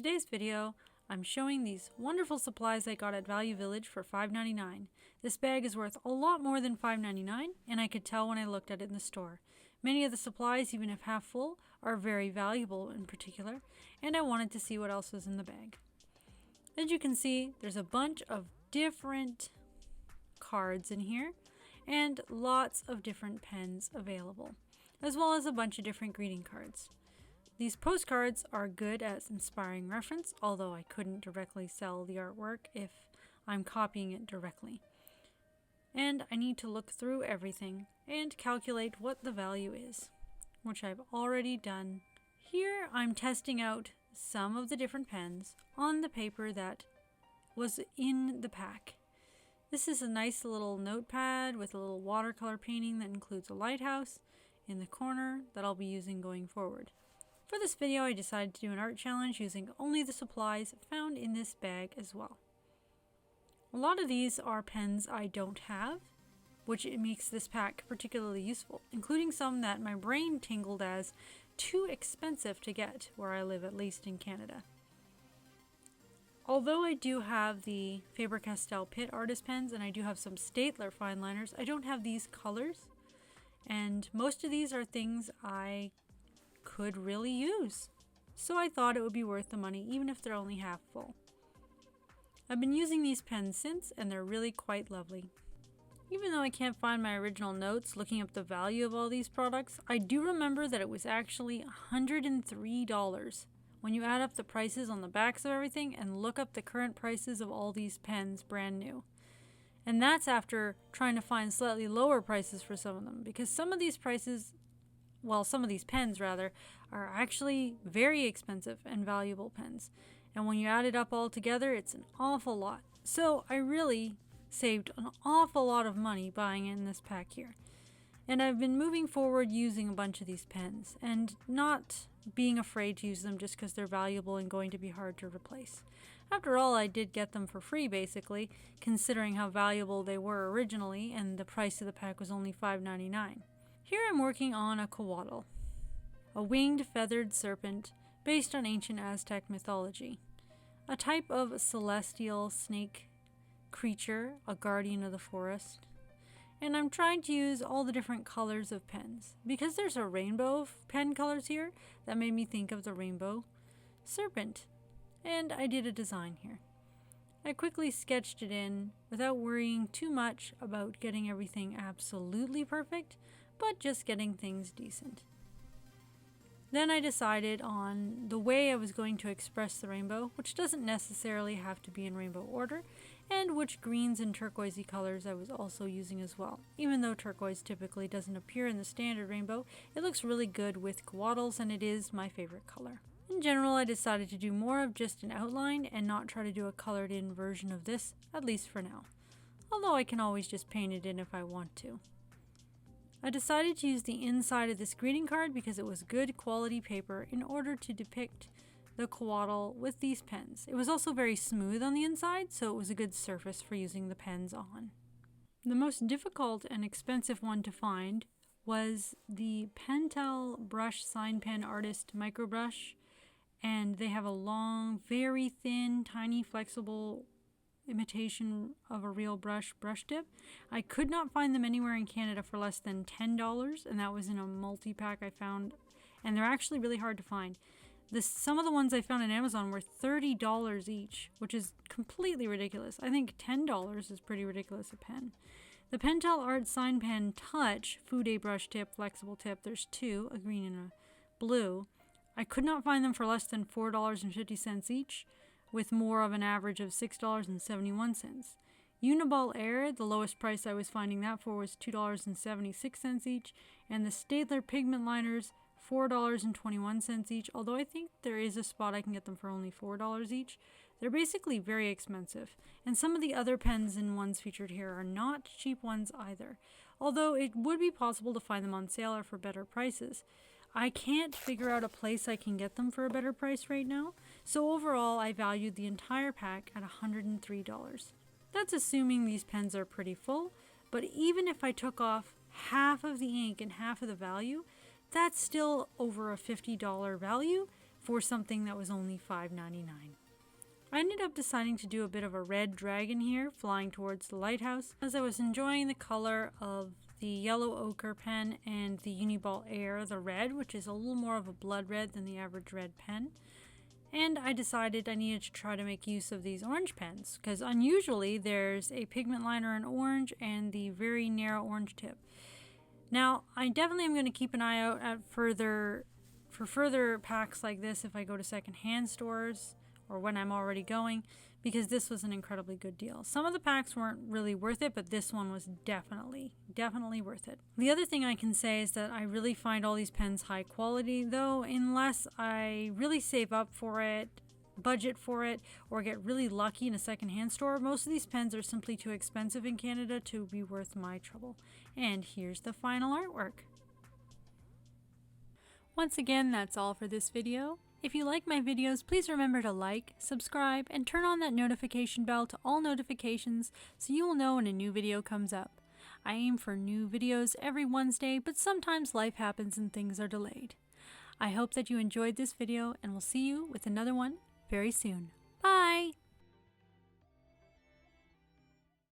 In today's video, I'm showing these wonderful supplies I got at Value Village for $5.99. This bag is worth a lot more than $5.99, and I could tell when I looked at it in the store. Many of the supplies, even if half full, are very valuable in particular, and I wanted to see what else was in the bag. As you can see, there's a bunch of different cards in here, and lots of different pens available, as well as a bunch of different greeting cards. These postcards are good as inspiring reference, although I couldn't directly sell the artwork if I'm copying it directly. And I need to look through everything and calculate what the value is, which I've already done. Here I'm testing out some of the different pens on the paper that was in the pack. This is a nice little notepad with a little watercolor painting that includes a lighthouse in the corner that I'll be using going forward. For this video, I decided to do an art challenge using only the supplies found in this bag as well. A lot of these are pens I don't have, which makes this pack particularly useful, including some that my brain tingled as too expensive to get where I live, at least in Canada. Although I do have the Faber-Castell Pitt artist pens and I do have some Staedtler fine liners, I don't have these colors, and most of these are things I could really use. So I thought it would be worth the money even if they're only half full. I've been using these pens since and they're really quite lovely. Even though I can't find my original notes looking up the value of all these products, I do remember that it was actually $103 when you add up the prices on the backs of everything and look up the current prices of all these pens brand new. And that's after trying to find slightly lower prices for some of them, because some of these pens are actually very expensive and valuable pens. And when you add it up all together, it's an awful lot. So I really saved an awful lot of money buying in this pack here. And I've been moving forward using a bunch of these pens and not being afraid to use them just because they're valuable and going to be hard to replace. After all, I did get them for free basically, considering how valuable they were originally, and the price of the pack was only $5.99. Here I'm working on a coatl, a winged feathered serpent based on ancient Aztec mythology, a type of celestial snake creature, a guardian of the forest. And I'm trying to use all the different colors of pens. Because there's a rainbow of pen colors here, that made me think of the rainbow serpent. And I did a design here. I quickly sketched it in without worrying too much about getting everything absolutely perfect, but just getting things decent. Then I decided on the way I was going to express the rainbow, which doesn't necessarily have to be in rainbow order, and which greens and turquoisey colors I was also using as well. Even though turquoise typically doesn't appear in the standard rainbow, it looks really good with coatls and it is my favorite color. In general, I decided to do more of just an outline and not try to do a colored in version of this, at least for now. Although I can always just paint it in if I want to. I decided to use the inside of this greeting card because it was good quality paper in order to depict the coatl with these pens. It was also very smooth on the inside, so it was a good surface for using the pens on. The most difficult and expensive one to find was the Pentel Brush Sign Pen Artist Micro Brush, and they have a long, very thin, tiny, flexible imitation of a real brush tip. I could not find them anywhere in Canada for less than $10, and that was in a multi-pack I found, and they're actually really hard to find. Some of the ones I found on Amazon were $30 each, which is completely ridiculous. I think $10 is pretty ridiculous a pen. The Pentel Art Sign Pen Touch Fude brush tip, flexible tip, there's two, a green and a blue. I could not find them for less than $4.50 each, with more of an average of $6.71. Uniball Air, the lowest price I was finding that for was $2.76 each, and the Staedtler Pigment Liners, $4.21 each, although I think there is a spot I can get them for only $4 each. They're basically very expensive, and some of the other pens and ones featured here are not cheap ones either, although it would be possible to find them on sale or for better prices. I can't figure out a place I can get them for a better price right now, so overall I valued the entire pack at $103. That's assuming these pens are pretty full, but even if I took off half of the ink and half of the value, that's still over a $50 value, for something that was only $5.99. I ended up deciding to do a bit of a red dragon here, flying towards the lighthouse, as I was enjoying the color of the yellow ochre pen and the Uniball Air, the red, which is a little more of a blood red than the average red pen. And I decided I needed to try to make use of these orange pens, because unusually there's a pigment liner in orange and the very narrow orange tip. Now, I definitely am going to keep an eye out at further packs like this if I go to secondhand stores or when I'm already going, because this was an incredibly good deal. Some of the packs weren't really worth it, but this one was definitely worth it. The other thing I can say is that I really find all these pens high quality, though unless I really save up for it, budget for it, or get really lucky in a secondhand store, most of these pens are simply too expensive in Canada to be worth my trouble. And here's the final artwork. Once again, that's all for this video. If you like my videos, please remember to like, subscribe, and turn on that notification bell to all notifications so you will know when a new video comes up. I aim for new videos every Wednesday, but sometimes life happens and things are delayed. I hope that you enjoyed this video, and we'll see you with another one very soon.